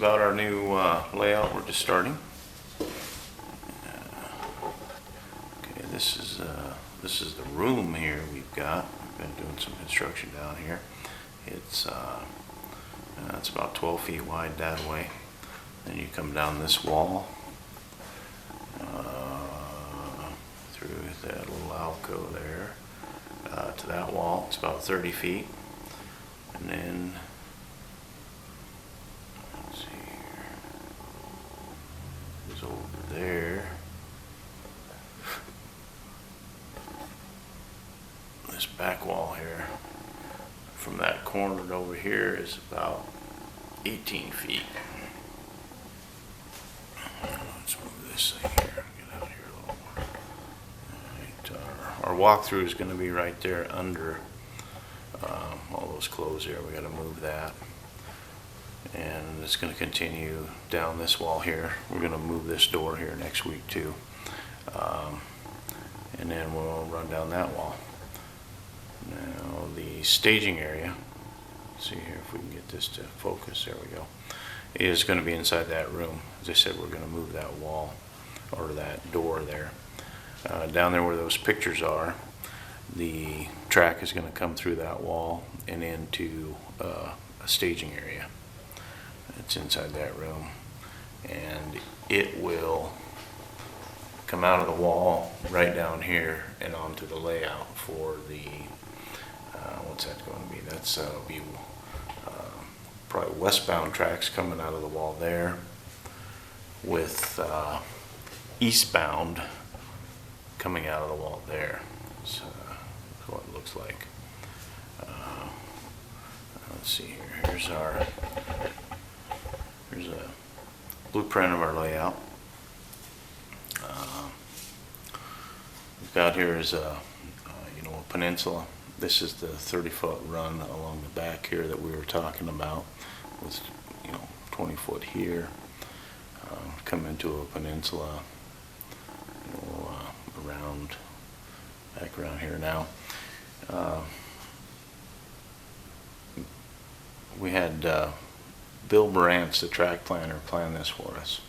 about our new layout. We're just starting. Okay, this is the room here we've got. We've been doing some construction down here. It's about 12 feet wide that way. Then you come down this wall through that little alcove there to that wall. It's about 30 feet, and then let's see here, it's over there. This back wall here, from that corner to over here, is about 18 feet. Let's move this thing here. Get out here a little more. Right, our walkthrough is going to be right there under all those clothes there. We got to move that, and it's going to continue down this wall here. We're going to move this door here next week too, and then we'll run down that wall. Now the staging area, let's see here if we can get this to focus, there we go, is going to be inside that room. As I said, we're going to move that wall, or that door there. Down there where those pictures are, the track is going to come through that wall and into a staging area. It's inside that room, and it will come out of the wall right down here and onto the layout for the what's that going to be? That's be probably westbound tracks coming out of the wall there, with eastbound coming out of the wall there. So that's what it looks like. Let's see here. Here's a blueprint of our layout. We've got here is a peninsula. This is the 30-foot run along the back here that we were talking about, with 20 foot here. Come into a peninsula, back around here now. We had Bill Brantz, the track planner, plan this for us,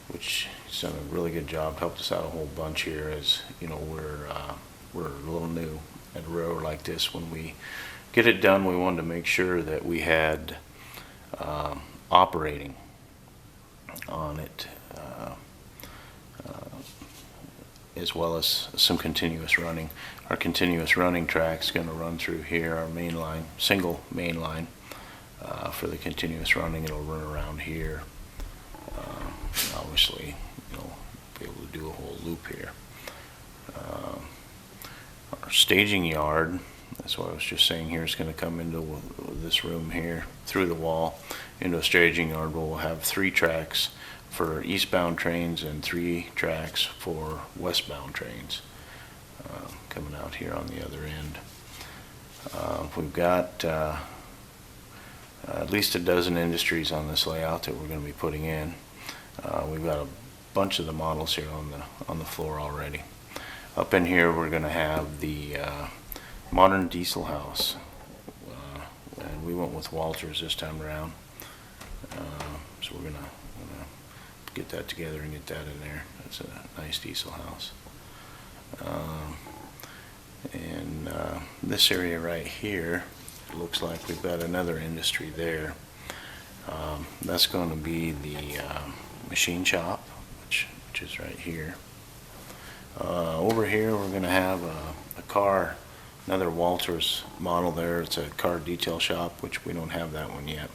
which he's done a really good job, helped us out a whole bunch here. As you know, we're a little new at a railroad like this. When we get it done, we wanted to make sure that we had operating on it, as well as some continuous running. Our continuous running track is going to run through here, our main line, single main line. For the continuous running, it'll run around here. Obviously, be able to do a whole loop here. Our staging yard, that's what I was just saying here, is going to come into this room here, through the wall, into a staging yard. We'll have 3 tracks for eastbound trains and 3 tracks for westbound trains coming out here on the other end. We've got at least a dozen industries on this layout that we're going to be putting in. We've got a bunch of the models here on the floor already. Up in here, we're going to have the modern diesel house, and we went with Walters this time around. So we're going to get that together and get that in there. That's a nice diesel house. And this area right here, it looks like we've got another industry there. That's going to be the machine shop, which is right here. Over here, we're going to have a car, another Walters model there. It's a car detail shop, which we don't have that one yet.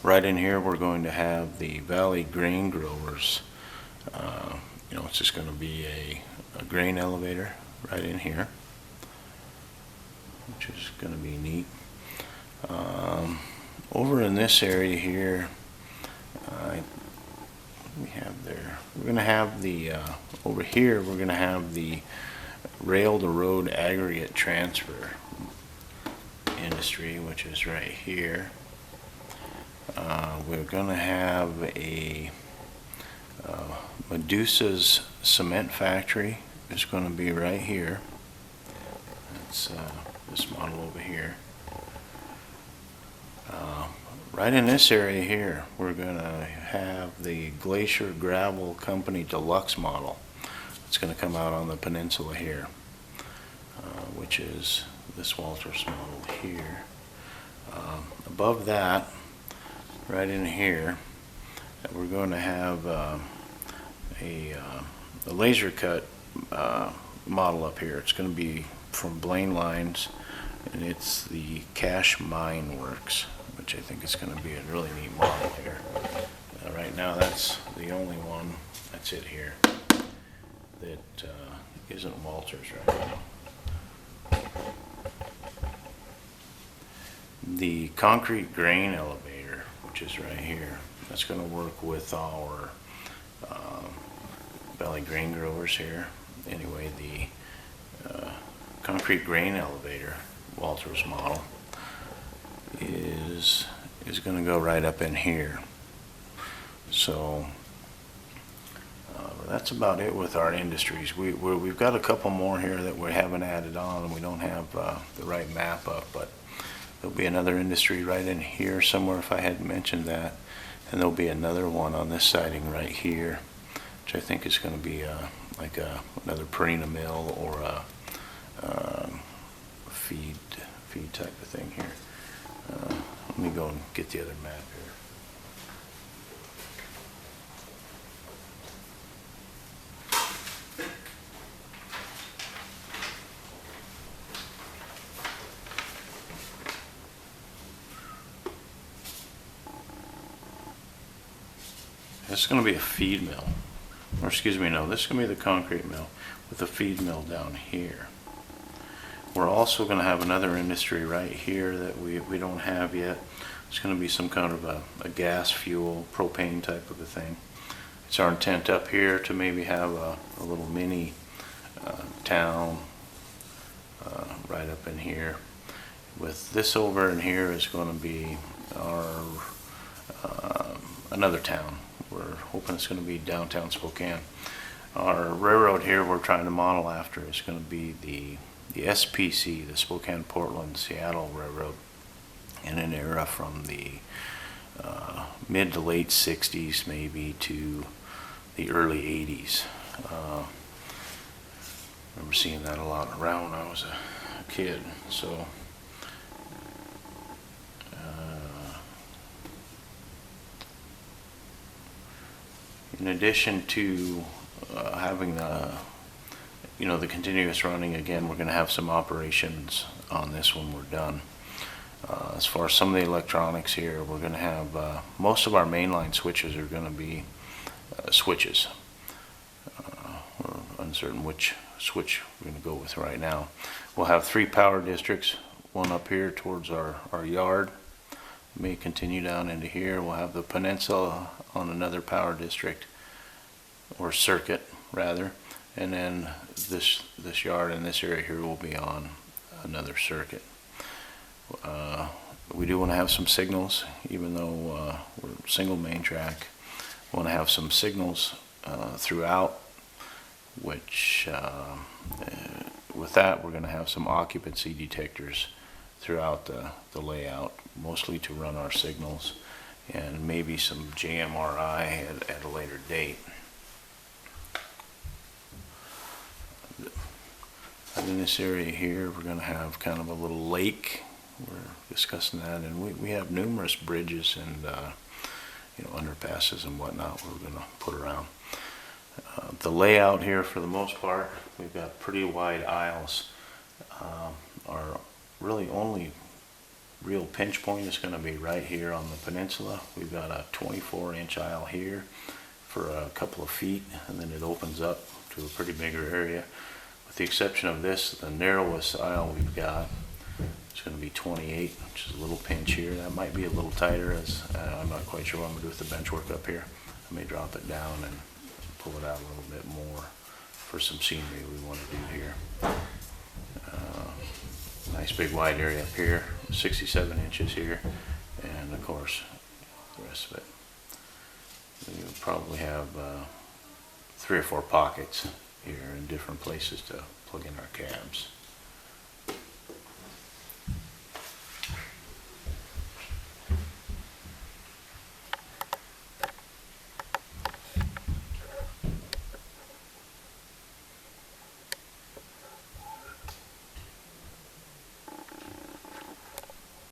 Right in here, we're going to have the Valley Grain Growers. It's just going to be a grain elevator right in here, which is going to be neat. Over in this area here, we're going to have the over here, we're going to have the rail to road aggregate transfer industry, which is right here. We're going to have a Medusa's cement factory is going to be right here. That's this model over here. right in this area here, we're going to have the Glacier Gravel Company Deluxe model. It's going to come out on the peninsula here, which is this Walters model here. Above that, right in here, we're going to have a laser cut model up here. It's going to be from Blaine Lines, and it's the Cash Mine Works, which I think is going to be a really neat model here. Right now, that's the only one, that's it here, that isn't Walters right now. The concrete grain elevator, which is right here, that's going to work with our Valley grain growers here. Anyway, the concrete grain elevator, Walters model, is going to go right up in here. So that's about it with our industries. We've got a couple more here that we haven't added on, and we don't have the right map up, but there'll be another industry right in here somewhere if I hadn't mentioned that, and there'll be another one on this siding right here, which I think is going to be like another Perina mill or a feed type of thing here. Let me go and get the other map here. This is going to be a feed mill, or excuse me, no, this is going to be the concrete mill with a feed mill down here. We're also going to have another industry right here that we don't have yet. It's going to be some kind of a gas fuel, propane type of a thing. It's our intent up here to maybe have a little mini town right up in here. With this over in here is going to be our another town. We're hoping it's going to be downtown Spokane. Our railroad here we're trying to model after is going to be the SPC, the Spokane, Portland, Seattle Railroad, in an era from the mid to late 60s maybe to the early 80s. I remember seeing that a lot around when I was a kid. So in addition to having the continuous running, again, we're going to have some operations on this when we're done. As far as some of the electronics here, we're going to have most of our mainline switches are going to be switches. We're uncertain which switch we're going to go with right now. We'll have 3 power districts, one up here towards our yard. May continue down into here. We'll have the peninsula on another power district, or circuit rather, and then this yard in this area here will be on another circuit. We do want to have some signals, even though we're single main track. We want to have some signals throughout, which with that we're going to have some occupancy detectors throughout the layout, mostly to run our signals, and maybe some JMRI at a later date. In this area here, we're going to have kind of a little lake. We're discussing that, and we have numerous bridges and underpasses and whatnot we're going to put around. The layout here, for the most part, we've got pretty wide aisles. Our really only real pinch point is going to be right here on the peninsula. We've got a 24-inch aisle here for a couple of feet, and then it opens up to a pretty bigger area. With the exception of this, the narrowest aisle we've got is going to be 28, which is a little pinch here. That might be a little tighter, as I'm not quite sure what I'm going to do with the bench work up here. I may drop it down and pull it out a little bit more for some scenery we want to do here. Nice big wide area up here, 67 inches here, and of course the rest of it. We'll probably have 3 or 4 pockets here in different places to plug in our cabs.